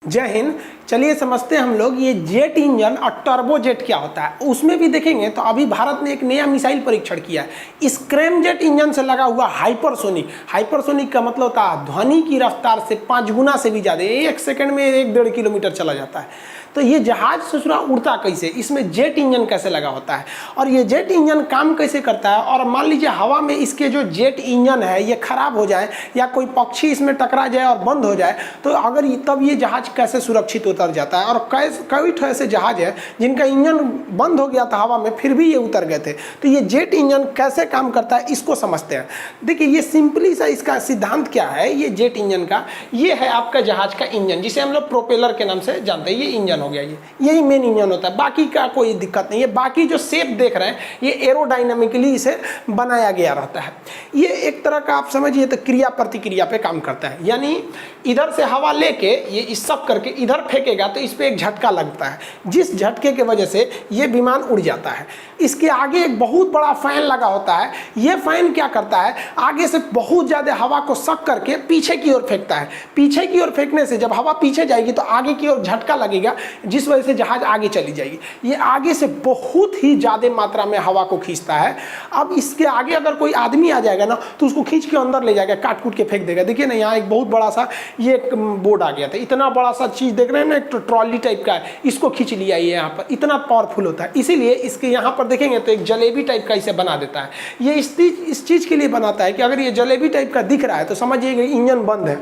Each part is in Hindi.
जय हिंद। चलिए समझते हैं हम लोग ये जेट इंजन और टर्बो जेट क्या होता है। उसमें भी देखेंगे तो अभी भारत ने एक नया मिसाइल परीक्षण किया है स्क्रैम जेट इंजन से लगा हुआ हाइपरसोनिक। हाइपरसोनिक का मतलब होता है ध्वनि की रफ्तार से 5 गुना से भी ज़्यादा, 1 सेकंड में 1-1.5 किलोमीटर चला जाता है। तो ये जहाज ससुरा उड़ता कैसे, इसमें जेट इंजन कैसे लगा होता है और ये जेट इंजन काम कैसे करता है। और मान लीजिए हवा में इसके जो जेट इंजन है ये खराब हो जाए या कोई पक्षी इसमें टकरा जाए और बंद हो जाए तो अगर तब ये जहाज कैसे सुरक्षित उतर जाता है। और कई ऐसे जहाज है जिनका इंजन बंद हो गया था हवा में फिर भी ये उतर गए थे। तो ये जेट इंजन कैसे काम करता है इसको समझते हैं। देखिए ये सिंपली सा इसका सिद्धांत क्या है। ये जेट इंजन का ये है आपका जहाज का इंजन जिसे हम लोग प्रोपेलर के नाम से जानते हैं। ये इंजन हो गया, यही मेन इंजन होता है, बाकी का कोई दिक्कत नहीं है। बाकी जो शेप देख रहे हैं ये एरोडायनामिकली इसे बनाया गया रहता है। ये एक तरह का आप समझिए तो क्रिया प्रतिक्रिया पे काम करता है। यानी इधर से हवा लेके ये इस सब करके इधर फेंकेगा तो इस पे एक झटका लगता है, जिस झटके के वजह से ये विमान उड़ जाता है। इसके आगे एक बहुत बड़ा फैन लगा होता है। ये फैन क्या करता है, आगे से बहुत ज़्यादा हवा को सक करके पीछे की ओर फेंकता है। पीछे की ओर फेंकने से जब हवा पीछे जाएगी तो आगे की ओर झटका लगेगा जिस वजह से जहाज आगे चली जाएगी। ये आगे से बहुत ही ज़्यादा मात्रा में हवा को खींचता है। अब इसके आगे अगर कोई आदमी आ जाएगा ना तो उसको खींच के अंदर ले जाएगा, काट कूट के फेंक देगा। देखिए ना यहाँ एक बहुत बड़ा सा ये एक बोर्ड आ गया था, इतना बड़ा सा चीज़ देख रहे हैं ना, एक ट्रॉली टाइप का है, इसको खींच लिया। ये यहाँ पर इतना पावरफुल होता है, इसीलिए इसके यहाँ पर देखेंगे तो एक जलेबी टाइप का इसे बना देता है। ये इस चीज़ के लिए बनाता है कि अगर ये जलेबी टाइप का दिख रहा है तो समझिएगा इंजन बंद है,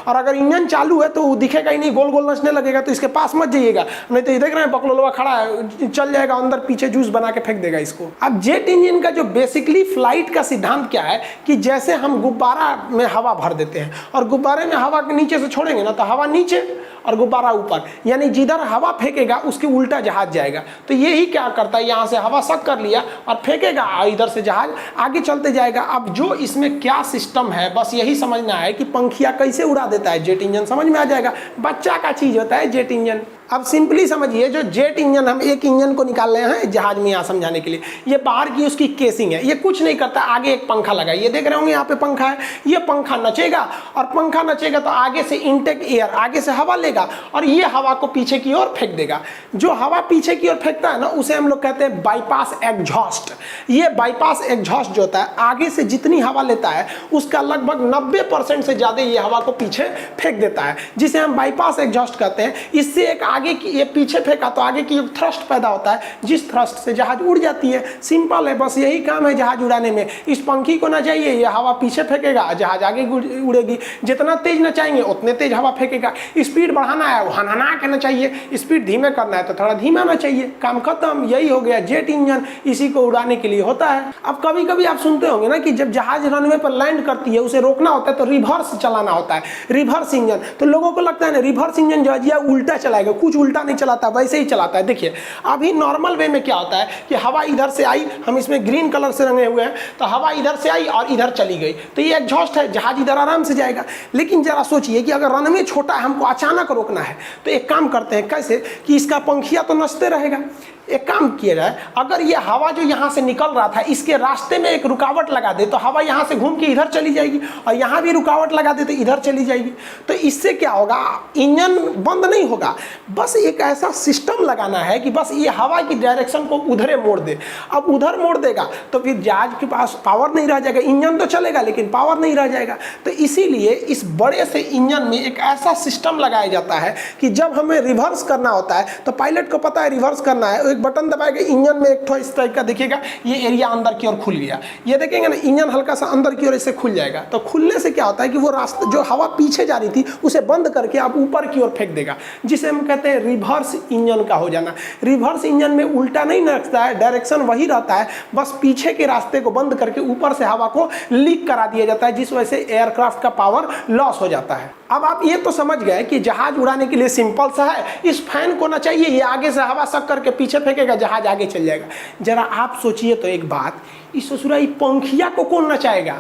और अगर इंजन चालू है तो वो दिखेगा ही नहीं, गोल गोल नचने लगेगा, तो इसके पास मत जाइएगा, नहीं तो ये देख रहे हैं बकलोलवा खड़ा है, चल जाएगा अंदर, पीछे जूस बना के फेंक देगा इसको। अब जेट इंजन का जो बेसिकली फ्लाइट का सिद्धांत क्या है कि जैसे हम गुब्बारा में हवा भर देते हैं और गुब्बारे में हवा के नीचे से छोड़ेंगे ना तो हवा नीचे और गुब्बारा ऊपर, यानी जिधर हवा फेंकेगा उसके उल्टा जहाज जाएगा। तो यही क्या करता है, यहाँ से हवा सक कर लिया और फेंकेगा, इधर से जहाज आगे चलते जाएगा। अब जो इसमें क्या सिस्टम है बस यही समझना है कि पंखिया कैसे उड़ा देता है जेट इंजन, समझ में आ जाएगा। बच्चा का चीज होता है जेट इंजन। अब सिंपली समझिए जो जेट इंजन, हम एक इंजन को निकाल रहे हैं जहाज में यहाँ समझाने के लिए। ये बाहर की उसकी केसिंग है, ये कुछ नहीं करता, आगे एक पंखा लगा, ये देख रहे होंगे यहाँ पे पंखा है। ये पंखा नचेगा और पंखा नचेगा तो आगे से इनटेक एयर, आगे से हवा लेगा और ये हवा को पीछे की ओर फेंक देगा। जो हवा पीछे की ओर फेंकता है ना उसे हम लोग कहते हैं बाईपास एग्जॉस्ट। ये बाईपास एग्जॉस्ट जो होता है आगे से जितनी हवा लेता है उसका लगभग 90% से ज़्यादा ये हवा को पीछे फेंक देता है, जिसे हम बाईपास एग्जॉस्ट कहते हैं। इससे एक आगे की, ये पीछे फेंका तो आगे की थ्रस्ट पैदा होता है, जिस थ्रस्ट से जहाज उड़ जाती है। सिंपल है, बस यही काम है जहाज उड़ाने में। इस पंखी को ना चाहिए, ये हवा पीछे फेंकेगा, जहाज आगे उड़ेगी। जितना तेज ना चाहेंगे उतने तेज हवा फेंकेगा। स्पीड बढ़ाना है वो हनाना के ना चाहिए, स्पीड धीमे करना है तो थोड़ा धीमा ना चाहिए, काम खत्म। यही हो गया जेट इंजन, इसी को उड़ाने के लिए होता है। अब कभी कभी आप सुनते होंगे ना कि जब जहाज रनवे पर लैंड करती है उसे रोकना होता है तो रिवर्स चलाना होता है, रिवर्स इंजन। तो लोगों को लगता है ना रिवर्स इंजन जो है उल्टा चलाएगा, कुछ उल्टा नहीं चलाता, वैसे ही चलाता है। देखिए अभी नॉर्मल वे में क्या होता है कि हवा इधर से आई, हम इसमें ग्रीन कलर से रंगे हुए हैं, तो हवा इधर से आई और इधर चली गई, तो ये एग्जॉस्ट है, जहाज इधर आराम से जाएगा। लेकिन जरा सोचिए कि अगर रनवे छोटा है, हमको अचानक रोकना है, तो एक काम करते हैं कैसे कि इसका पंखिया तो नचते रहेगा। एक काम किया जाए, अगर ये हवा जो यहाँ से निकल रहा था इसके रास्ते में एक रुकावट लगा दे तो हवा यहाँ से घूम के इधर चली जाएगी, और यहाँ भी रुकावट लगा दे तो इधर चली जाएगी। तो इससे क्या होगा, इंजन बंद नहीं होगा, बस एक ऐसा सिस्टम लगाना है कि बस ये हवा की डायरेक्शन को उधरे मोड़ दे। अब उधर मोड़ देगा तो फिर जहाज के पास पावर नहीं रह जाएगा, इंजन तो चलेगा लेकिन पावर नहीं रह जाएगा। तो इसीलिए इस बड़े से इंजन में एक ऐसा सिस्टम लगाया जाता है कि जब हमें रिवर्स करना होता है तो पायलट को पता है रिवर्स करना है, एक बटन दबाएगा, इंजन में एक ठो इस टाइप का दिखेगा, ये एरिया अंदर की ओर खुल गया। ये देखेंगे ना इंजन हल्का सा अंदर की ओर इससे खुल जाएगा। तो खुलने से क्या होता है कि वो रास्ता जो हवा पीछे जा रही थी उसे बंद करके आप ऊपर की ओर फेंक देगा, जिसे हम कहते हैं रिवर्स इंजन का हो जाना। रिवर्स इंजन में उल्टा नहीं नचता है, डायरेक्शन वही रहता है, बस पीछे के रास्ते को बंद करके ऊपर से हवा को लीक करा दिया जाता है, जिस वजह से एयरक्राफ्ट का पावर लॉस हो जाता है। अब आप ये तो समझ गए कि जहाज उड़ाने के लिए सिंपल सा है, इस फैन को ना चाहिए, ये आगे से हवा सक करके पीछे फेंकेगा, जहाज आगे चल जाएगा। जरा आप सोचिए तो एक बात, इस ससुरा पंखिया को कौन नचाएगा?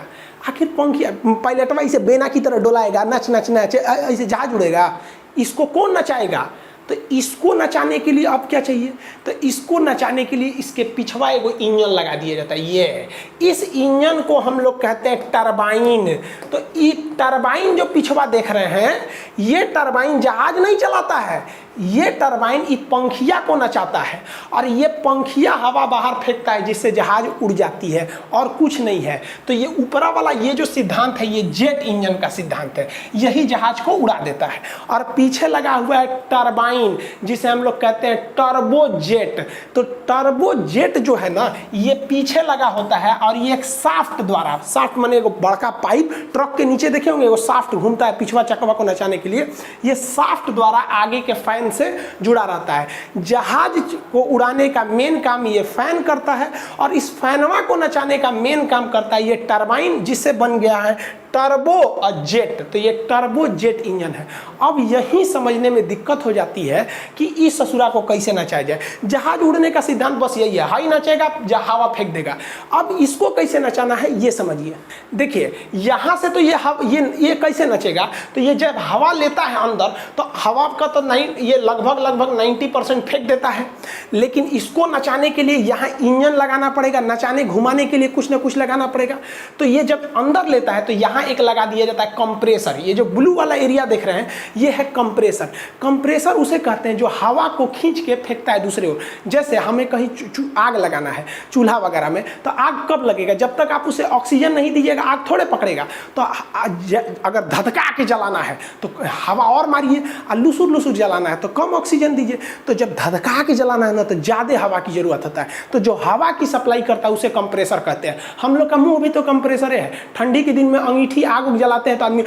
आखिर पंखिया पायलटवा इसे बेना की तरह डोलाएगा, नच नच नच ऐसे जहाज उड़ेगा, इसको कौन नचाएगा? तो इसको नचाने के लिए अब क्या चाहिए, तो इसको नचाने के लिए इसके पिछवा एगो इंजन लगा दिया जाता है। ये इस इंजन को हम लोग कहते हैं टरबाइन। तो ये टरबाइन जो पिछवा देख रहे हैं, ये टरबाइन जहाज नहीं चलाता है, ये टरबाइन इस पंखिया को नचाता है और ये पंखिया हवा बाहर फेंकता है जिससे जहाज उड़ जाती है और कुछ नहीं है। तो ये ऊपरा वाला ये जो सिद्धांत है, ये जेट इंजन का सिद्धांत है, यही जहाज को उड़ा देता है। और पीछे लगा हुआ है टरबाइन, जिसे हम लोग कहते हैं टर्बो जेट। तो टर्बो जेट जो है ना, ये पीछे लगा होता है और ये एक शाफ्ट द्वारा, शाफ्ट माने एगो बड़का पाइप, ट्रक के नीचे देखे होंगे वो शाफ्ट घूमता है पिछवा चकवा को नचाने के लिए, ये शाफ्ट द्वारा आगे के फैन से जुड़ा रहता है। जहाज को उड़ाने का मेन काम ये फैन करता है और इस फैनवा को नचाने का मेन काम करता है ये टरबाइन, जिससे बन गया है टर्बो जेट। तो ये टर्बो जेट इंजन है। अब यही समझने में दिक्कत हो जाती है कि इस ससुरा को कैसे नचाया जाए। जहाज उड़ने का सिद्धांत बस यही है, हाई नचेगा हवा फेंक देगा। अब इसको कैसे नचाना है ये समझिए। देखिए यहां से तो ये कैसे नचेगा, तो ये जब हवा लेता है अंदर तो हवा का तो नहीं, ये लगभग 90% फेंक देता है। लेकिन इसको नचाने के लिए यहाँ इंजन लगाना पड़ेगा, नचाने घुमाने के लिए कुछ ना कुछ लगाना पड़ेगा। तो ये जब अंदर लेता है तो यहाँ एक लगा दिया जाता है कंप्रेसर। ये जो ब्लू वाला एरिया देख रहे हैं ये है कंप्रेसर। कंप्रेसर उसे कहते हैं जो हवा को खींच के फेंकता है दूसरे ओर। जैसे हमें कहीं आग लगाना है चूल्हा वगैरह में, तो आग कब लगेगा, जब तक आप उसे ऑक्सीजन नहीं दीजिएगा आग थोड़े पकड़ेगा। तो अगर धधका के जलाना है तो हवा और मारिए, और लुसुर लुसुर जलाना है तो कम ऑक्सीजन दीजिए। तो जब धधका के जलाना है ना तो ज़्यादा हवा की जरूरत होता है। तो जो हवा की सप्लाई करता है उसे कंप्रेसर कहते हैं। हम लोग का मुंह भी तो कंप्रेसर है। ठंडी के दिन में अंगीठी आग उग जलाते हैं तो आदमी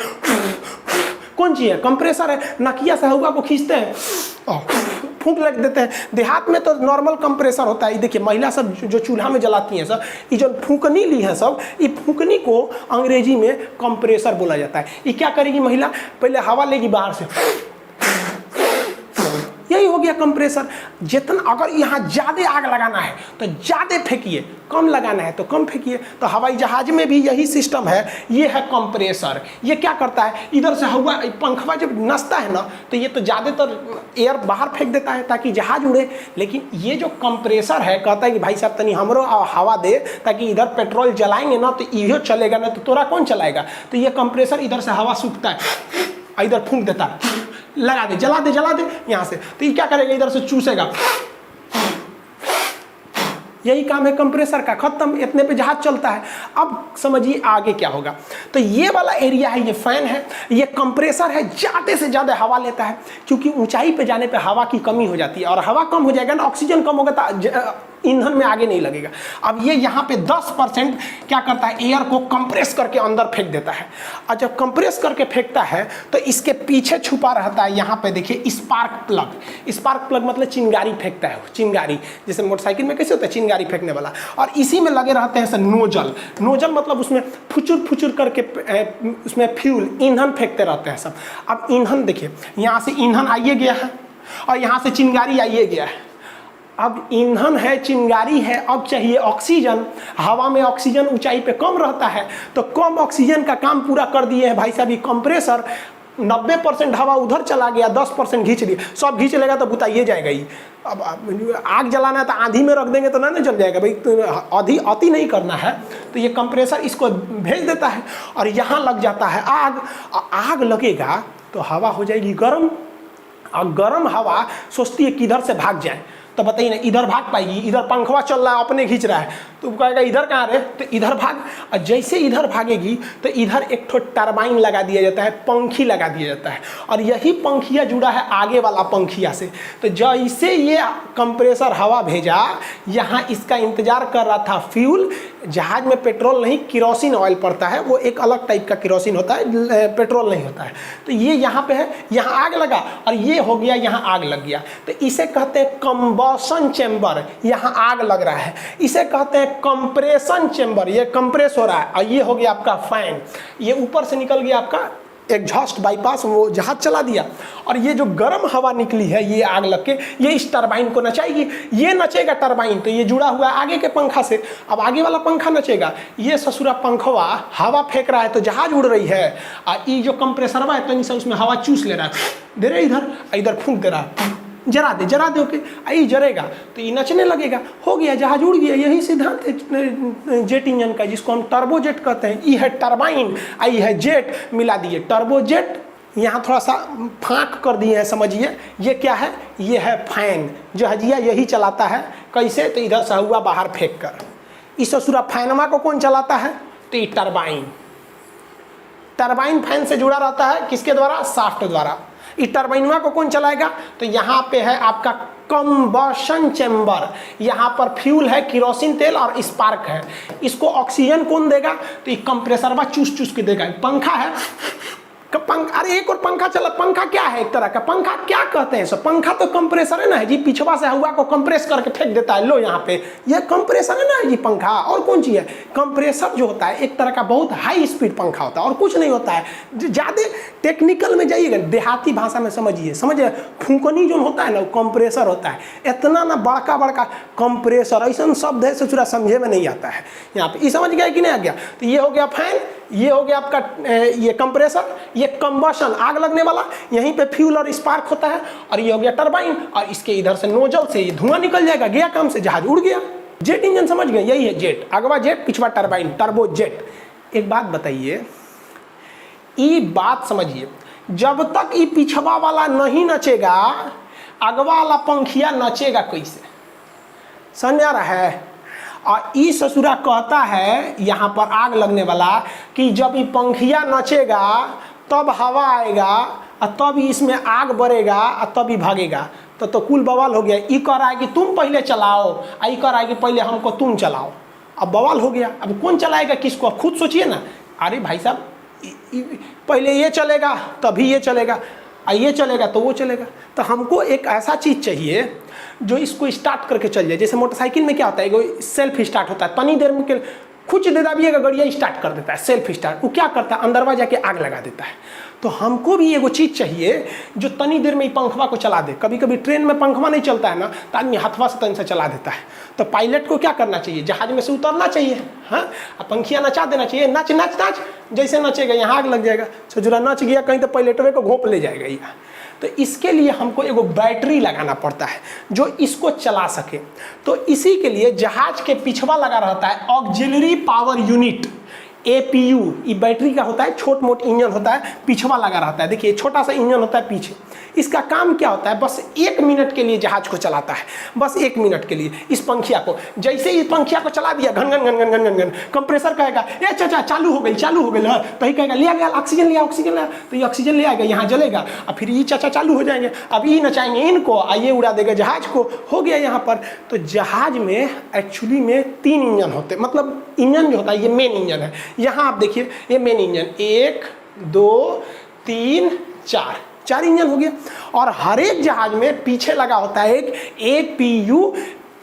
कौन चीज है, कंप्रेसर है। नकिया से हवा को खींचते हैं फूंक लग देते हैं। देहात में तो नॉर्मल कंप्रेसर होता है। देखिए महिला सब जो चूल्हा में जलाती हैं सब, ये जो फूंकनी ली है सब, ये फूंकनी को अंग्रेजी में कंप्रेसर बोला जाता है। ये क्या करेगी महिला, पहले हवा लेगी बाहर से, यही हो गया कंप्रेसर। जितना अगर यहाँ ज़्यादा आग लगाना है तो ज़्यादा फेंकिए, कम लगाना है तो कम फेंकिए। तो हवाई जहाज में भी यही सिस्टम है। ये है कंप्रेसर। ये क्या करता है, इधर से हवा पंखवा जब नसता है ना तो ये तो ज़्यादातर एयर बाहर फेंक देता है ताकि जहाज उड़े। लेकिन ये जो कंप्रेसर है कहता है कि भाई साहब तनी हमरो हवा दे, ताकि इधर पेट्रोल जलाएंगे ना तो इहो चलेगा, ना तो तोरा कौन चलाएगा। तो ये कंप्रेसर इधर से हवा सूखता है, इधर फूंक देता है, लगा दे जला दे यहाँ से। तो ये क्या करेगा, इधर से चूसेगा। यही काम है कंप्रेसर का। खत्म, इतने पे जहाज चलता है। अब समझिए आगे क्या होगा। तो ये वाला एरिया है, ये फैन है, ये कंप्रेसर है, ज़्यादा से ज़्यादा हवा लेता है। क्योंकि ऊंचाई पे जाने पे हवा की कमी हो जाती है और हवा कम हो जाएगा ना, ऑक्सीजन कम होगा तो ईंधन में आगे नहीं लगेगा। अब ये यहाँ पे 10% क्या करता है, एयर को कंप्रेस करके अंदर फेंक देता है। और जब कंप्रेस करके फेंकता है तो इसके पीछे छुपा रहता है, यहाँ पे देखिए स्पार्क प्लग। स्पार्क प्लग मतलब चिंगारी फेंकता है, चिंगारी जैसे मोटरसाइकिल में कैसे होता है चिंगारी फेंकने वाला। और इसी में लगे रहते हैं सर नोजल। नोजल मतलब उसमें फुचुर फुचुर करके उसमें फ्यूल ईंधन फेंकते रहते हैं सब। अब ईंधन देखिए, यहाँ से ईंधन आइए गया है और यहाँ से चिंगारी आइए गया है। अब ईंधन है, चिंगारी है, अब चाहिए ऑक्सीजन। हवा में ऑक्सीजन ऊंचाई पे कम रहता है, तो कम ऑक्सीजन का काम पूरा कर दिए है भाई साहब ये कंप्रेसर। 90% हवा उधर चला गया, 10% खींच लिया। सब खींच लेगा तो बुताइए जाएगा ही। अब आग जलाना है तो आंधी में रख देंगे तो ना नहीं जल जाएगा भाई, तो अति नहीं करना है। तो ये कंप्रेसर इसको भेज देता है और यहाँ लग जाता है आग। आग लगेगा तो हवा हो जाएगी गर्म, और गर्म हवा सोचती है किधर से भाग जाए। तो बताइए ना, इधर भाग पाएगी, इधर पंखवा चल रहा है अपने खींच रहा है, तो कहेगा इधर कहाँ रे, तो इधर भाग। और जैसे इधर भागेगी तो इधर एक ठो टरबाइन लगा दिया जाता है, पंखी लगा दिया जाता है, और यही पंखिया जुड़ा है आगे वाला पंखिया से। तो जैसे ये कंप्रेसर हवा भेजा, यहाँ इसका इंतजार कर रहा था फ्यूल। जहाज में पेट्रोल नहीं, केरोसिन ऑयल पड़ता है, वो एक अलग टाइप का केरोसिन होता है, पेट्रोल नहीं होता है। तो ये यहाँ पे है, यहाँ आग लगा और ये हो गया, यहाँ आग लग गया। तो इसे कहते हैं कंबशन चेम्बर। यहाँ आग लग रहा है, इसे कहते हैं कंप्रेशन चेम्बर। ये कंप्रेस हो रहा है। और ये हो गया आपका फैन, ये ऊपर से निकल गया आपका एग्जॉस्ट बाईपास, वो जहाज चला दिया। और ये जो गर्म हवा निकली है, ये आग लग के ये इस टरबाइन को नचाएगी। ये नचेगा टरबाइन, तो ये जुड़ा हुआ है आगे के पंखा से। अब आगे वाला पंखा नचेगा, ये ससुरा पंखवा हवा फेंक रहा है तो जहाज उड़ रही है। और ये जो कंप्रेसरवा है तो उसमें हवा चूस ले रहा है, दे रहे इधर, इधर फूंक दे रहा है। जरा दे ओके, आई जरेगा तो ये नचने लगेगा, हो गया, जहाज उड़ गया। यही सिद्धांत है जेट इंजन का, जिसको हम टर्बोजेट कहते हैं। ई है टरबाइन, आई है जेट, मिला दिए टर्बोजेट। यहाँ थोड़ा सा फाँक कर दिए हैं, समझिए ये क्या है, ये है फैन। जहाजिया यही चलाता है, कैसे, तो इधर से हवा बाहर फेंक कर। इस ससुरा फैनमा को कौन चलाता है, तो ये टरबाइन। टरबाइन फैन से जुड़ा रहता है, किसके द्वारा, शाफ्ट द्वारा। इस टरबाइनवा को कौन चलाएगा, तो यहाँ पे है आपका कंबशन चैम्बर, यहाँ पर फ्यूल है, केरोसिन तेल और स्पार्क है। इसको ऑक्सीजन कौन देगा, तो ये कंप्रेसरवा चूस चूस के देगा। पंखा है, अरे एक और पंखा चला, पंखा क्या है, एक तरह का पंखा क्या कहते हैं, सब पंखा तो कंप्रेसर है ना जी, पिछवा से हवा को कंप्रेस करके फेंक देता है। लो यहाँ पे ये कंप्रेसर है ना जी पंखा, और कौन चीज है, कंप्रेसर जो होता है एक तरह का बहुत हाई स्पीड पंखा होता है, और कुछ नहीं होता है। ज़्यादा टेक्निकल में जाइएगा, देहाती भाषा में समझिए, फूंकनी जो होता है ना, वो कंप्रेसर होता है। इतना ना बड़का बड़का कंप्रेसर, ऐसा शब्द है ससुरा समझे में नहीं आता है। यहाँ पे ये समझ गया कि नहीं आ गया, तो ये हो गया फैन, ये हो गया आपका ये कंप्रेसर, ये कंबशन आग लगने वाला, यहीं पे फ्यूल और स्पार्क होता है, और ये हो गया टरबाइन, और इसके इधर से नोजल से ये धुआं निकल जाएगा, गया काम से, जहाज उड़ गया। जेट इंजन समझ गए, यही है जेट, अगवा जेट, पिछवा टरबाइन, टर्बो जेट। एक बात बताइए, ये बात समझिए, जब तक ये पिछवा वाला नहीं नचेगा, अगवा वाला पंखिया नचेगा कैसे, समझ आ रहा है। और ई ससुरा कहता है यहाँ पर आग लगने वाला कि जब ये पंखिया नचेगा तब हवा आएगा, और तब इसमें आग बढ़ेगा, और तब ही भागेगा। तो कुल बवाल हो गया। ई कह रहा है कि तुम पहले चलाओ, आई कह रहा है कि पहले हमको तुम चलाओ। अब बवाल हो गया, अब कौन चलाएगा किसको, अब खुद सोचिए ना। अरे भाई साहब, पहले ये चलेगा तभी ये चलेगा, ये चलेगा तो वो चलेगा। तो हमको एक ऐसा चीज़ चाहिए जो इसको स्टार्ट करके चल जाए। जैसे मोटरसाइकिल में क्या होता है, वो सेल्फ स्टार्ट होता है, तनी देर में कुछ दे दाबिएगा गड़िया स्टार्ट कर देता है, सेल्फ स्टार्ट। वो क्या करता है, अंदरवा जाके आग लगा देता है। तो हमको भी एगो चीज़ चाहिए जो तनी देर में ही पंखवा को चला दे। कभी कभी ट्रेन में पंखवा नहीं चलता है ना, तो आदमी हाथवा से तन से चला देता है। तो पायलट को क्या करना चाहिए, जहाज में से उतरना चाहिए, हाँ, पंखिया नचा देना चाहिए, नाच नाच नाच, जैसे नचेगा यहाँ आग लग जाएगा। सजुरा नच गया कहीं तो पायलटवे को घोंप ले जाएगा यहाँ। तो इसके लिए हमको एगो बैटरी लगाना पड़ता है जो इसको चला सके। तो इसी के लिए जहाज के पिछवा लगा रहता है ऑक्सिलरी पावर यूनिट, APU। ये बैटरी का होता है, छोट मोट इंजन होता है, पिछवा लगा रहता है। देखिए छोटा सा इंजन होता है पीछे। इसका काम क्या होता है, बस 1 मिनट के लिए जहाज को चलाता है, बस 1 मिनट के लिए। इस पंखिया को जैसे ही पंखिया को चला दिया, घन घन घन घन घन घन घन, कंप्रेसर कहेगा ए चाचा चालू हो गई, तो ही कहेगा लिया गया ऑक्सीजन लिया, तो ये ऑक्सीजन ले आएगा, यहाँ जलेगा, और फिर ये चाचा चालू हो जाएंगे, अब ये नचाएंगे इनको, आइए उड़ा देगा जहाज को, हो गया यहाँ पर। तो जहाज में एक्चुअली में 3 इंजन होते, मतलब इंजन जो होता है ये मेन इंजन है। यहाँ आप देखिए ये मेन इंजन, 1 2 3 4 इंजन हो गया। और हर एक जहाज में पीछे लगा होता है एक APU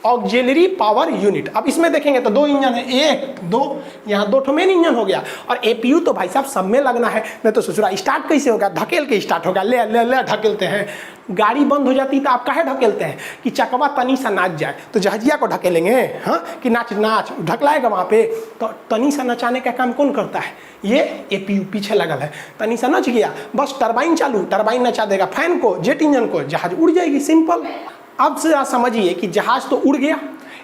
ऑक्सिलरी पावर यूनिट। अब इसमें देखेंगे तो 2 इंजन है, 1 2, यहाँ 2 मेन इंजन हो गया। और APU तो भाई साहब सब में लगना है, नहीं तो ससुरा स्टार्ट कैसे होगा, धकेल के स्टार्ट होगा, ले ले ले ढकेलते हैं। गाड़ी बंद हो जाती तो आप काहे ढकेलते हैं, कि चकवा तनी सा नाच जाए, तो जहाजिया को ढकेलेंगे, हाँ, कि नाच नाच ढकलाएगा वहाँ पे। तो तनी सा नचाने का काम कौन करता है, ये APU पीछे लगल है। तनी सा नच गया, बस टरबाइन चालू, टरबाइन नचा देगा फैन को, जेट इंजन को, जहाज उड़ जाएगी, सिंपल। अब से समझिए कि जहाज तो उड़ गया,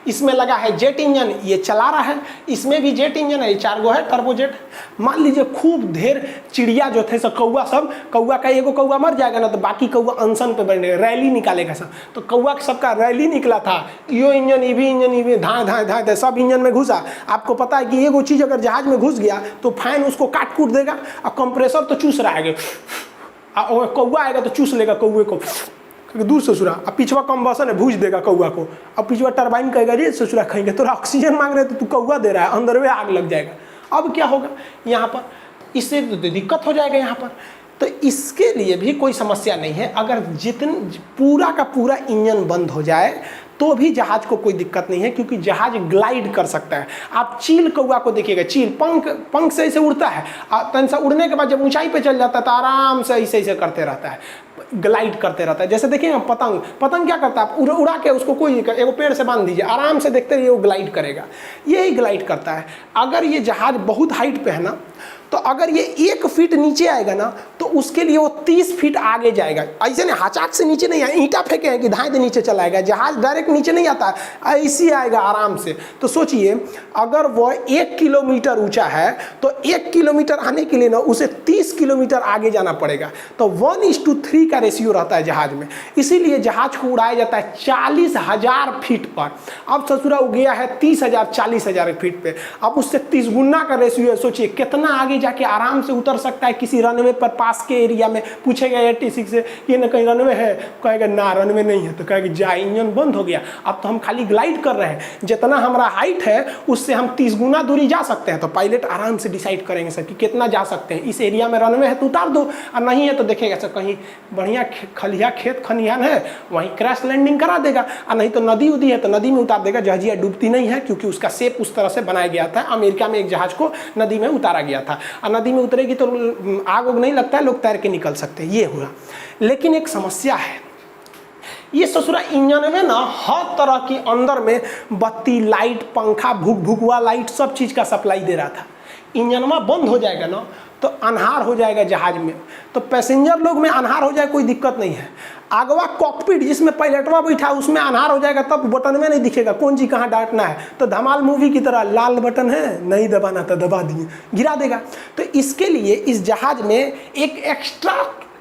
इसमें लगा है जेट इंजन, ये चला रहा है, इसमें भी जेट इंजन है, 4 गो है टर्बोजेट। मान लीजिए खूब ढेर चिड़िया जो थे सब, कौआ सब, कौआ का एगो कौआ मर जाएगा ना, तो बाकी कौआ अनशन पे बनेगा, रैली निकालेगा सब। तो कौआ सबका रैली निकला था, यो इंजन ये भी इंजन, ये भी धाए धाए धाए धाए सब इंजन में घुसा। आपको पता है कि एगो चीज़ अगर जहाज में घुस गया तो फैन उसको काट कूट देगा, और कंप्रेसर तो चूस रहा है, कौआ आएगा तो चूस लेगा कौए को दूर ससुरा। अब पिछवा कंबसन है, भूज देगा कौआ को। अब पिछवा टरबाइन कहेगा रे ससुरा खाएंगे, तो ऑक्सीजन मांग रहे तो तू कौआ दे रहा है, अंदर में आग लग जाएगा। अब क्या होगा यहाँ पर, इससे तो दिक्कत हो जाएगा यहाँ पर। तो इसके लिए भी कोई समस्या नहीं है, अगर पूरा का पूरा इंजन बंद हो जाए तो भी जहाज को कोई दिक्कत नहीं है, क्योंकि जहाज ग्लाइड कर सकता है। आप चील कौआ को देखिएगा, चील पंख से ऐसे उड़ता है, तन से उड़ने के बाद जब ऊंचाई पे चल जाता है तो आराम से ऐसे ऐसे करते रहता है, ग्लाइड करते रहता है। जैसे देखिए पतंग क्या करता है, उड़ा के उसको कोई एगो पेड़ से बांध दीजिए, आराम से देखते रहिए वो ग्लाइड करेगा, यही ग्लाइड करता है। अगर ये जहाज बहुत हाइट पे है ना, तो अगर ये 1 फीट नीचे आएगा ना तो उसके लिए वो 30 फीट आगे जाएगा। ऐसे नहीं हाचाक से नीचे नहीं आए, ईंटा फेंके हैं कि धाए दे नीचे चला आएगा, जहाज डायरेक्ट नीचे नहीं आता, ऐसे आएगा आराम से। तो सोचिए अगर वो 1 किलोमीटर ऊंचा है तो 1 किलोमीटर आने के लिए ना उसे 30 किलोमीटर आगे जाना पड़ेगा। तो 1:3 का रेशियो रहता है जहाज में, इसीलिए जहाज को उड़ाया जाता है 40,000 फीट पर। अब ससुरा हो गया है 30,000 40,000 फीट पे, अब उससे 30 गुना का रेशियो है। सोचिए कितना आगे जाके आराम से उतर सकता है किसी रनवे पर, पास के एरिया में। पूछेगा 86 से ये ना कहीं रनवे है, कहेगा ना रनवे नहीं है, तो कहेगा जा इंजन बंद हो गया, अब तो हम खाली ग्लाइड कर रहे हैं, जितना हमारा हाइट है उससे हम 30 गुना दूरी जा सकते हैं। तो पायलट आराम से डिसाइड करेंगे सर कि कितना जा सकते हैं, इस एरिया में रनवे है तो उतार दो, और नहीं है तो देखेगा सर कहीं बढ़िया खलिया खेत खलिहान है वहीं क्रैश लैंडिंग करा देगा, और नहीं तो नदी उदी है तो नदी में उतार देगा। जहाजिया डूबती नहीं है क्योंकि उसका शेप उस तरह से बनाया गया था। अमेरिका में एक जहाज को नदी में उतारा गया था, और नदी में उतरेगी तो आग उग नहीं लगता है, लोग तैर के निकल सकते हैं, ये हुआ। लेकिन एक समस्या है, ये ससुरा इंजन में ना हर तरह की अंदर में बत्ती लाइट पंखा भूक भूकवा लाइट सब चीज़ का सप्लाई दे रहा था। इंजनमा बंद हो जाएगा ना तो अन्हार हो जाएगा जहाज में, तो पैसेंजर लोग में अन्हार हो जाए कोई दिक्कत नहीं है। आगवा कॉकपिट जिसमें पायलटवा बैठा उसमें अन्हार हो जाएगा, तब बटन में नहीं दिखेगा कौन जी कहाँ डांटना है। तो धमाल मूवी की तरह लाल बटन है नहीं दबाना तो दबा दिए, गिरा देगा। तो इसके लिए इस जहाज में एक एक्स्ट्रा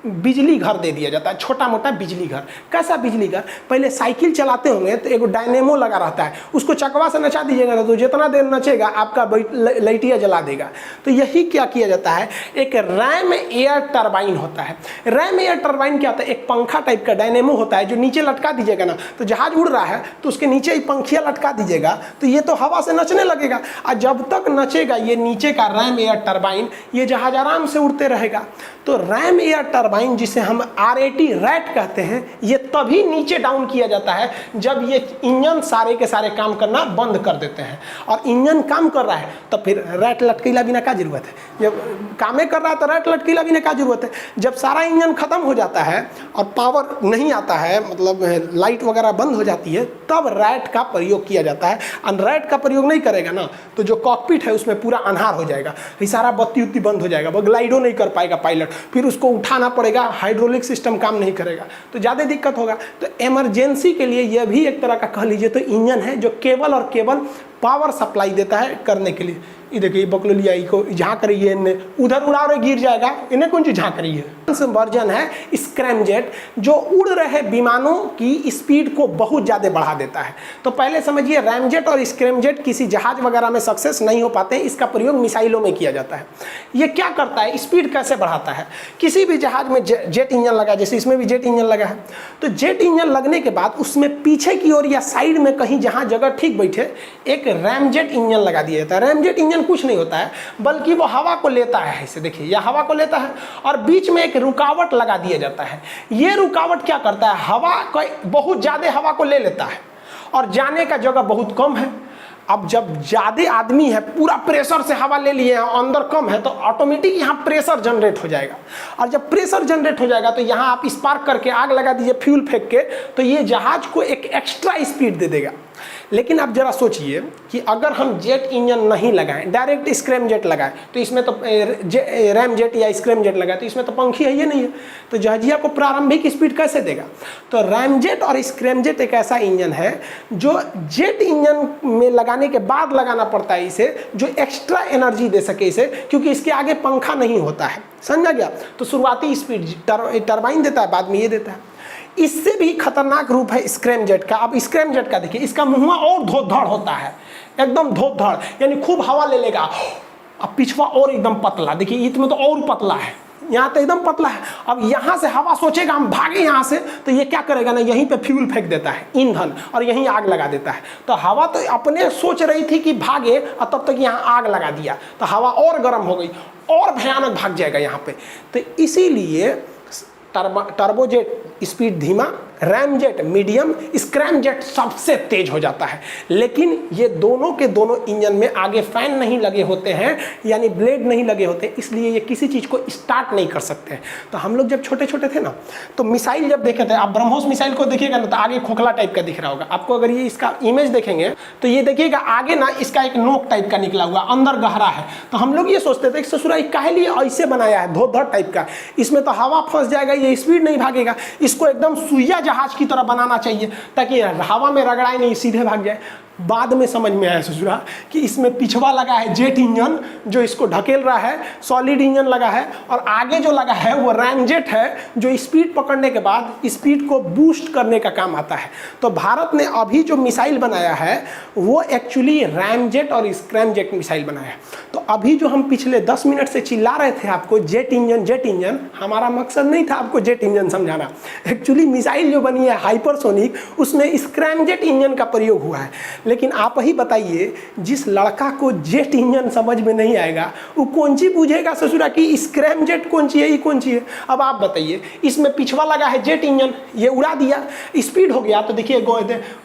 बिजली घर दे दिया जाता है, छोटा मोटा बिजली घर। कैसा बिजली घर? पहले साइकिल चलाते होंगे तो एक डायनेमो लगा रहता है, उसको चकवा से नचा दीजिएगा तो जितना देर नचेगा आपका लाइटिया जला देगा। तो यही क्या किया जाता है, एक रैम एयर टरबाइन होता है। रैम एयर टरबाइन क्या होता है, एक पंखा टाइप का डायनेमो होता है जो नीचे लटका दीजिएगा ना, तो जहाज उड़ रहा है तो उसके नीचे ही पंखिया लटका दीजिएगा तो ये तो हवा से नचने लगेगा, और जब तक नचेगा ये नीचे का रैम एयर टरबाइन ये जहाज आराम से उड़ते रहेगा। तो रैम एयर टरबाइन जिसे हम RAT रैट कहते हैं, ये तभी नीचे डाउन किया जाता है जब ये इंजन सारे के सारे काम करना बंद कर देते हैं। और इंजन काम कर रहा है तो फिर रैट लटकीला बिना क्या जरूरत है, जब कामें कर रहा है तो रैट लटकीला बिना क्या जरूरत है। जब सारा इंजन खत्म हो जाता है और पावर नहीं आता है, मतलब लाइट वगैरह बंद हो जाती है, तब रैट का प्रयोग किया जाता है। और रैट का प्रयोग नहीं करेगा ना तो जो कॉकपिट है उसमें पूरा अन्हार हो जाएगा, फिर सारा बत्ती उत्ती बंद हो जाएगा, वो ग्लाइडो नहीं कर पाएगा पायलट, फिर उसको उठाना पड़ेगा, हाइड्रोलिक सिस्टम काम नहीं करेगा तो ज़्यादा दिक्कत होगा। तो इमरजेंसी के लिए यह भी एक तरह का कह लीजिए तो इंजन है जो केवल और केवल पावर सप्लाई देता है करने के लिए। ये देखिए बकलोलिया को झाँक रही है, इन्हें उधर उड़ा रहे गिर जाएगा, इन्हें कौन सी झाँक रही है। वर्जन है स्क्रैमजेट जो उड़ रहे विमानों की स्पीड को बहुत ज़्यादा बढ़ा देता है। तो पहले समझिए रैमजेट और स्क्रैमजेट किसी जहाज वगैरह में सक्सेस नहीं हो पाते हैं, इसका प्रयोग मिसाइलों में किया जाता है। ये क्या करता है, स्पीड कैसे बढ़ाता है। किसी भी जहाज में जेट इंजन लगा, जैसे इसमें भी जेट इंजन लगा है, तो जेट इंजन लगने के बाद उसमें पीछे की ओर या साइड में कहीं जहाँ जगह ठीक बैठे एक रैमजेट इंजन लगा दिया जाता है। रैमजेट इंजन कुछ नहीं होता है बल्कि वो हवा को लेता है, ऐसे देखिए यह हवा को लेता है और बीच में एक रुकावट लगा दिया जाता है। ये रुकावट क्या करता है, हवा को बहुत ज़्यादा हवा को ले लेता है और जाने का जगह बहुत कम है। अब जब ज़्यादा आदमी है पूरा प्रेशर से हवा ले लिए हैं, अंदर कम है, तो ऑटोमेटिक यहाँ प्रेशर जनरेट हो जाएगा, और जब प्रेशर जनरेट हो जाएगा तो यहाँ आप स्पार्क करके आग लगा दीजिए फ्यूल फेंक के, तो ये जहाज को एक एक्स्ट्रा स्पीड दे देगा। लेकिन आप जरा सोचिए कि अगर हम जेट इंजन नहीं लगाएं, डायरेक्ट स्क्रैमजेट लगाएं, तो इसमें तो रैमजेट या स्क्रैमजेट लगाएं तो इसमें तो पंखी है, ये नहीं है, तो जहाजिया को प्रारंभिक स्पीड कैसे देगा। तो रैमजेट और स्क्रैमजेट एक ऐसा इंजन है जो जेट इंजन में लगाने के बाद लगाना पड़ता है इसे, जो एक्स्ट्रा एनर्जी दे सके इसे, क्योंकि इसके आगे पंखा नहीं होता है, समझा गया। तो शुरुआती स्पीड टरबाइन देता है, बाद में ये देता है। इससे भी खतरनाक रूप है स्क्रैमजेट का। अब स्क्रैमजेट का देखिए, इसका मुँह और धोधड़ होता है, एकदम धोधड़, यानी खूब हवा ले लेगा। अब पिछवा और एकदम पतला, देखिए इसमें तो और पतला है, यहाँ तो एकदम पतला है। अब यहाँ से हवा सोचेगा हम भागे यहाँ से, तो ये क्या करेगा ना, यहीं पे फ्यूल फेंक देता है ईंधन, और यहीं आग लगा देता है। तो हवा तो अपने सोच रही थी कि भागे, और तब तक यहाँ आग लगा दिया, तो हवा और गर्म हो गई, और भयानक भाग जाएगा यहाँ पे। तो इसीलिए टर्बोजेट स्पीड धीमा, रैमजेट मीडियम, स्क्रैमजेट सबसे तेज हो जाता है। लेकिन ये दोनों के दोनों इंजन में आगे फैन नहीं लगे होते हैं, यानी ब्लेड नहीं लगे होते, इसलिए ये किसी चीज़ को स्टार्ट नहीं कर सकते हैं। तो हम लोग जब छोटे छोटे थे ना, तो मिसाइल जब देखे थे, आप ब्रह्मोस मिसाइल को देखिएगा ना, तो आगे खोखला टाइप का दिख रहा होगा आपको। अगर ये इसका इमेज देखेंगे तो ये देखिएगा आगे ना इसका एक नोक टाइप का निकला हुआ, अंदर गहरा है। तो हम लोग ये सोचते थे कि ससुरा काहे लिए ऐसे बनाया है, धोधर टाइप का, इसमें तो हवा फंस जाएगा, ये स्पीड नहीं भागेगा, इसको एकदम सुइया जहाज की तरह बनाना चाहिए ताकि हवा में रगड़ाए नहीं, सीधे भाग जाए। बाद में समझ में आया ससुरा कि इसमें पिछवा लगा है जेट इंजन जो इसको ढकेल रहा है, सॉलिड इंजन लगा है, और आगे जो लगा है वो रैमजेट है जो स्पीड पकड़ने के बाद स्पीड को बूस्ट करने का काम आता है। तो भारत ने अभी जो मिसाइल बनाया है वो एक्चुअली रैमजेट और स्क्रैमजेट मिसाइल बनाया है। तो अभी जो हम पिछले 10 मिनट से चिल्ला रहे थे आपको जेट इंजन, हमारा मकसद नहीं था आपको जेट इंजन समझाना। एक्चुअली मिसाइल जो बनी है हाइपरसोनिक, उसमें स्क्रैमजेट इंजन का प्रयोग हुआ है। लेकिन आप ही बताइए, जिस लड़का को जेट इंजन समझ में नहीं आएगा वो कौन सी पूछेगा ससुरा कि स्क्रैमजेट कौन सी है, ये कौन सी है। अब आप बताइए, इसमें पिछवा लगा है जेट इंजन, ये उड़ा दिया, स्पीड हो गया, तो देखिए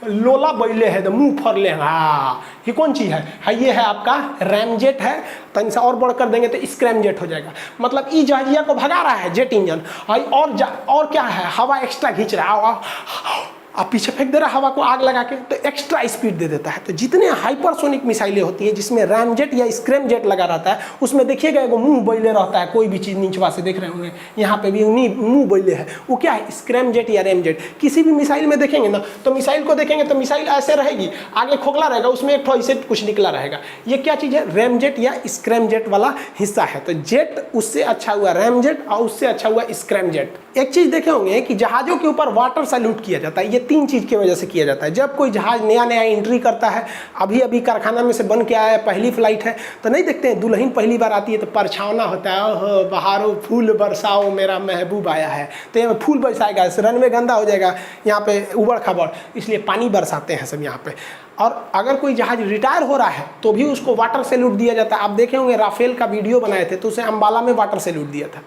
लोला बैले है तो मुंह फर ले, हाँ ये कौन सी है, ये है आपका रैमजेट है। तन से और बढ़ कर देंगे तो स्क्रैमजेट हो जाएगा। मतलब ई जहाजिया को भगा रहा है जेट इंजन, और क्या है, हवा एक्स्ट्रा खींच रहा है, आप पीछे फेंक दे रहा हवा को आग लगा के, तो एक्स्ट्रा स्पीड दे देता है। तो जितने हाइपरसोनिक मिसाइलें होती है जिसमें रैमजेट या स्क्रैमजेट लगा रहता है, उसमें देखिएगा एगो मुंह बैले रहता है, कोई भी चीज़ नीचवा से देख रहे होंगे, यहाँ पे भी मुंह बैले है, वो क्या है, स्क्रैमजेट या रैमजेट। किसी भी मिसाइल में देखेंगे ना, तो मिसाइल को देखेंगे तो मिसाइल ऐसे रहेगी, आगे खोखला रहेगा, उसमें एक ठो ऐसे कुछ निकला रहेगा। ये क्या चीज़ है, रैमजेट या स्क्रैमजेट वाला हिस्सा है। तो जेट उससे अच्छा हुआ रैमजेट और उससे अच्छा हुआ स्क्रैमजेट। एक चीज़ देखे होंगे कि जहाज़ों के ऊपर वाटर सैल्यूट किया जाता है, ये 3 चीज़ की वजह से किया जाता है। जब कोई जहाज नया एंट्री करता है, अभी अभी कारखाना में से बन के आया है, पहली फ्लाइट है, तो नहीं देखते हैं दुल्हन पहली बार आती है तो परछावना होता है, ओहो बहारो फूल बरसाओ मेरा महबूब आया है, तो यहाँ फूल बरसाएगा, रनवे गंदा हो जाएगा, यहाँ पे उबड़ खबड़, इसलिए पानी बरसाते हैं सब यहाँ पे। और अगर कोई जहाज रिटायर हो रहा है तो भी उसको वाटर सैल्यूट दिया जाता है। आप देखे होंगे राफेल का वीडियो बनाए थे तो उसे अंबाला में वाटर सैल्यूट दिया था।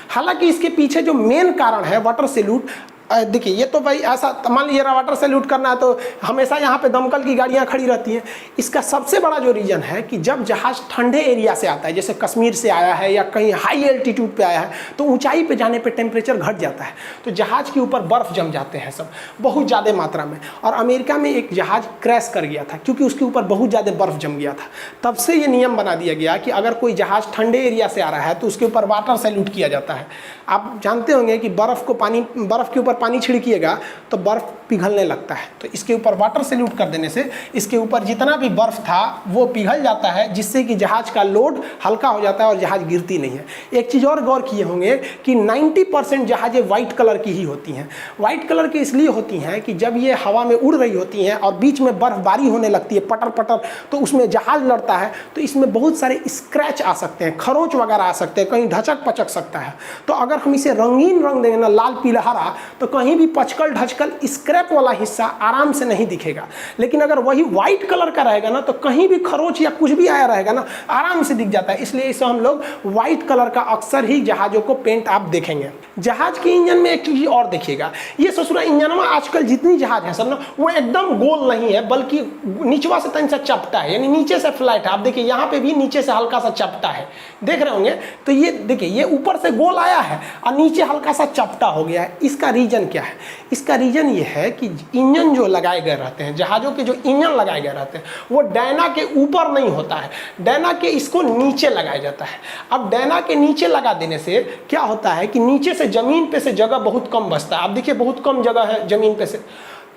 हालांकि इसके पीछे जो मेन कारण है वाटर सैल्यूट, देखिए ये तो भाई ऐसा मान लीजिए वाटर सैल्यूट करना है तो हमेशा यहाँ पे दमकल की गाड़ियाँ खड़ी रहती हैं। इसका सबसे बड़ा जो रीज़न है कि जब जहाज़ ठंडे एरिया से आता है, जैसे कश्मीर से आया है या कहीं हाई एल्टीट्यूड पे आया है, तो ऊंचाई पे जाने पे टेम्परेचर घट जाता है, तो जहाज़ के ऊपर बर्फ़ जम जाते हैं सब बहुत ज़्यादा मात्रा में। और अमेरिका में एक जहाज़ क्रैश कर गया था क्योंकि उसके ऊपर बहुत ज़्यादा बर्फ़ जम गया था। तब से ये नियम बना दिया गया कि अगर कोई जहाज़ ठंडे एरिया से आ रहा है तो उसके ऊपर वाटर सैल्यूट किया जाता है। आप जानते होंगे कि बर्फ़ के ऊपर पानी छिड़किएगा तो बर्फ़ पिघलने लगता है, तो इसके ऊपर वाटर सैल्यूट कर देने से इसके ऊपर जितना भी बर्फ़ था वो पिघल जाता है, जिससे कि जहाज़ का लोड हल्का हो जाता है और जहाज़ गिरती नहीं है। एक चीज़ और गौर किए होंगे कि 90% जहाज़ें वाइट कलर की ही होती हैं। वाइट कलर की इसलिए होती हैं कि जब ये हवा में उड़ रही होती हैं और बीच में बर्फ़बारी होने लगती है पटर पटर, तो उसमें जहाज़ लड़ता है, तो इसमें बहुत सारे स्क्रैच आ सकते हैं, खरोंच वगैरह आ सकते हैं, कहीं ढचक पचक सकता है। तो अगर हम इसे रंगीन रंग देंगे ना, लाल पीला हरा, तो कहीं भी पचकल ढचकल स्क्रैप वाला हिस्सा आराम से नहीं दिखेगा। लेकिन अगर वही व्हाइट कलर का रहेगा ना, तो कहीं भी खरोच या कुछ भी आया रहेगा ना, आराम से दिख जाता है। इसलिए इसे हम लोग व्हाइट कलर का अक्सर ही जहाज़ों को पेंट आप देखेंगे। जहाज के इंजन में एक चीज़ और देखिएगा, ये ससुरा इंजन में आजकल जितनी जहाज है सब ना, वो एकदम गोल नहीं है, बल्कि नीचवा से तन सा चपटा है, यानी नीचे से फ्लैट है। आप देखिए यहाँ पे भी नीचे से हल्का सा चपटा है, देख रहे होंगे। तो ये देखिए, ये ऊपर से गोल आया है और नीचे हल्का सा चपटा हो गया है। इसका रीजन क्या है? इसका रीजन ये है कि इंजन जो लगाए गए रहते हैं, जहाज़ों के जो इंजन लगाए गए रहते हैं, वो डैना के ऊपर नहीं होता है, डैना के इसको नीचे लगाया जाता है। अब डैना के नीचे लगा देने से क्या होता है कि नीचे से ज़मीन पे से जगह बहुत कम बचता है। आप देखिए बहुत कम जगह है ज़मीन पे से,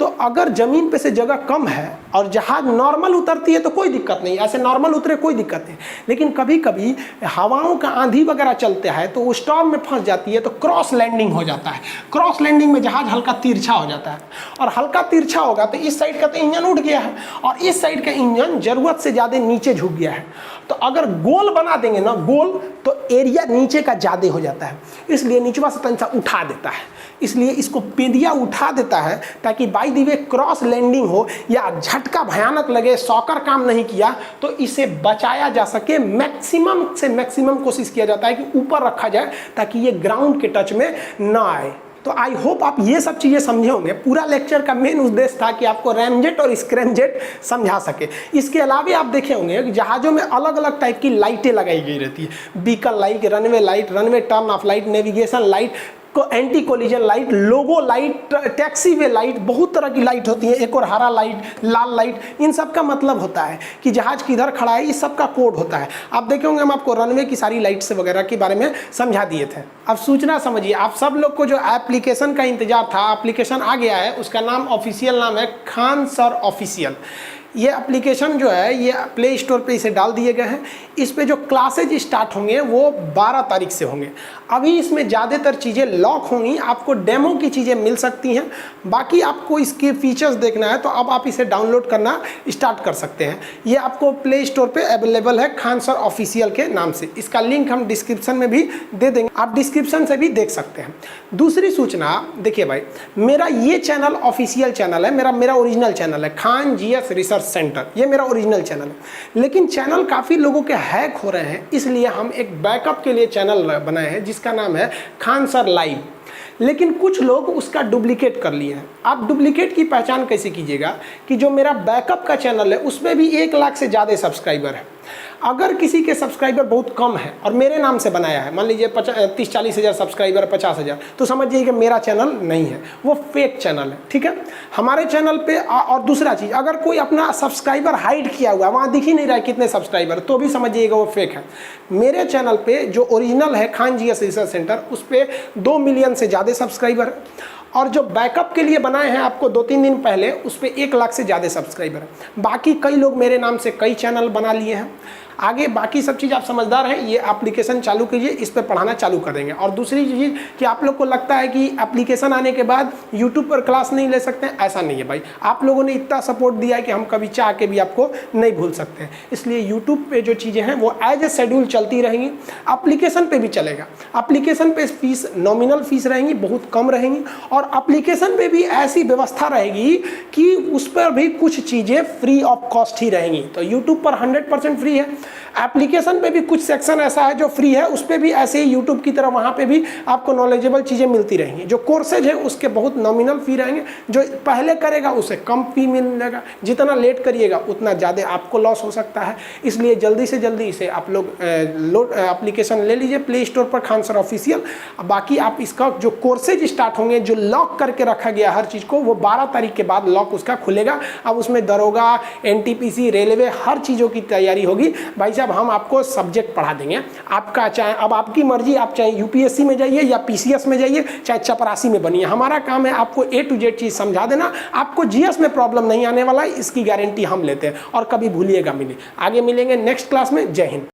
तो अगर ज़मीन पे से जगह कम है और जहाज़ नॉर्मल उतरती है तो कोई दिक्कत नहीं, ऐसे नॉर्मल उतरे कोई दिक्कत नहीं। लेकिन कभी कभी हवाओं का आंधी वगैरह चलते हैं तो वो स्टॉर्म में फंस जाती है, तो क्रॉस लैंडिंग हो जाता है। क्रॉस लैंडिंग में जहाज़ हल्का तिरछा हो जाता है, और हल्का तिरछा होगा तो इस साइड का तो इंजन उठ गया है और इस साइड का इंजन ज़रूरत से ज़्यादा नीचे झुक गया है। तो अगर गोल बना देंगे ना, गोल, तो एरिया नीचे का ज़्यादा हो जाता है, इसलिए नीचवा से तनसा उठा देता है। इसलिए इसको पेदिया उठा देता है ताकि by the way cross landing हो या झटका भयानक लगे, सॉकर काम नहीं किया, तो इसे बचाया जा सके। मैक्सिमम से मैक्सिमम कोशिश किया जाता है कि ऊपर रखा जाए ताकि ये ग्राउंड के टच में ना आए। तो आई होप आप ये सब चीज़ें समझे होंगे। पूरा लेक्चर का मेन उद्देश्य था कि आपको रैमजेट और स्क्रैमजेट समझा सके। इसके अलावा आप देखे होंगे कि जहाज़ों में अलग अलग टाइप की लाइटें लगाई गई रहती है, beacon light, runway light, runway turn off light, navigation light, anti collision light, logo light, taxiway light, बहुत तरह की लाइट होती है। एक और हरा लाइट, लाल लाइट, इन सब का मतलब होता है कि जहाज किधर खड़ा है, इस सब का कोड होता है। आप देखे होंगे हम आपको रनवे की सारी लाइट्स वगैरह के बारे में समझा दिए थे। अब सूचना समझिए, आप सब लोग को जो एप्लीकेशन का इंतजार था, एप्लीकेशन आ गया है। उसका नाम ऑफिशियल नाम है खान सर ऑफिशियल। ये एप्लीकेशन जो है ये प्ले स्टोर पे इसे डाल दिए गए हैं। इस पे जो क्लासेज स्टार्ट होंगे वो 12 तारीख से होंगे। अभी इसमें ज़्यादातर चीज़ें लॉक होंगी, आपको डेमो की चीज़ें मिल सकती हैं। बाकी आपको इसके फीचर्स देखना है तो अब आप इसे डाउनलोड करना स्टार्ट कर सकते हैं। ये आपको प्ले स्टोर पे अवेलेबल है खान सर ऑफिशियल के नाम से। इसका लिंक हम डिस्क्रिप्शन में भी दे देंगे, आप डिस्क्रिप्शन से भी देख सकते हैं। दूसरी सूचना देखिए भाई, मेरा ये चैनल ऑफिशियल चैनल है, मेरा ओरिजिनल चैनल है खान जीएस रिसर्च सेंटर, ये मेरा ओरिजिनल चैनल है। लेकिन चैनल काफ़ी लोगों के हैक हो रहे हैं, इसलिए हम एक बैकअप के लिए चैनल बनाए हैं जिसका नाम है खान सर लाइव। लेकिन कुछ लोग उसका डुप्लीकेट कर लिए हैं। आप डुप्लीकेट की पहचान कैसे कीजिएगा कि जो मेरा बैकअप का चैनल है उसमें भी 1 लाख से ज़्यादा सब्सक्राइबर है। अगर किसी के सब्सक्राइबर बहुत कम है और मेरे नाम से बनाया है, मान लीजिए 30-40 हज़ार सब्सक्राइबर, 50 हज़ार, तो समझिए कि मेरा चैनल नहीं है, वो फेक चैनल है। ठीक है, हमारे चैनल पे और दूसरा चीज़, अगर कोई अपना सब्सक्राइबर हाइड किया हुआ है, वहाँ दिख ही नहीं रहा है कितने सब्सक्राइबर, तो भी समझिएगा वो फेक है। मेरे चैनल पे जो ओरिजिनल है खान जीएस रिसर्च सेंटर, उस पर 2 मिलियन से ज़्यादा सब्सक्राइबर है। और जो बैकअप के लिए बनाए हैं आपको 2-3 दिन पहले, उस पर 1 लाख से ज़्यादा सब्सक्राइबर है। बाकी कई लोग मेरे नाम से कई चैनल बना लिए हैं। आगे बाकी सब चीज़ आप समझदार हैं, ये एप्लीकेशन चालू कीजिए, इस पर पढ़ाना चालू कर देंगे। और दूसरी चीज़ कि आप लोग को लगता है कि एप्लीकेशन आने के बाद यूट्यूब पर क्लास नहीं ले सकते हैं, ऐसा नहीं है भाई। आप लोगों ने इतना सपोर्ट दिया है कि हम कभी चाह के भी आपको नहीं भूल सकते हैं। इसलिए यूट्यूब पे जो चीज़ें हैं वो एज ए शेड्यूल चलती रहेंगी, एप्लीकेशन पे भी चलेगा। एप्लीकेशन पे फीस नॉमिनल फीस रहेंगी, बहुत कम रहेंगी। और एप्लीकेशन पे भी ऐसी व्यवस्था रहेगी कि उस पर भी कुछ चीज़ें फ्री ऑफ कॉस्ट ही रहेंगी। तो यूट्यूब पर 100% फ्री है, एप्लीकेशन पे भी कुछ सेक्शन ऐसा है जो फ्री है, उस पर भी ऐसे ही यूट्यूब की तरह वहाँ पे भी आपको नॉलेजेबल चीज़ें मिलती रहेंगी। जो कोर्सेज है उसके बहुत नॉमिनल फी रहेंगे, जो पहले करेगा उसे कम फी मिलेगा, जितना लेट करिएगा उतना ज़्यादा आपको लॉस हो सकता है। इसलिए जल्दी से जल्दी इसे आप लोग एप्लीकेशन ले लीजिए प्ले स्टोर पर खान सर ऑफिशियल। बाकी आप इसका जो कोर्सेज स्टार्ट होंगे, जो लॉक करके रखा गया हर चीज़ को, वो 12 तारीख के बाद लॉक उसका खुलेगा। अब उसमें दरोगा, एनटीपीसी, रेलवे, हर चीज़ों की तैयारी होगी। भाई साहब हम आपको सब्जेक्ट पढ़ा देंगे, आपका चाहे अब आपकी मर्जी, आप चाहे यूपीएससी में जाइए या पीसीएस में जाइए, चाहे चपरासी में बनिए, हमारा काम है आपको A to Z चीज़ समझा देना। आपको जीएस में प्रॉब्लम नहीं आने वाला है, इसकी गारंटी हम लेते हैं। और कभी भूलिएगा, आगे मिलेंगे नेक्स्ट क्लास में। जय हिंद।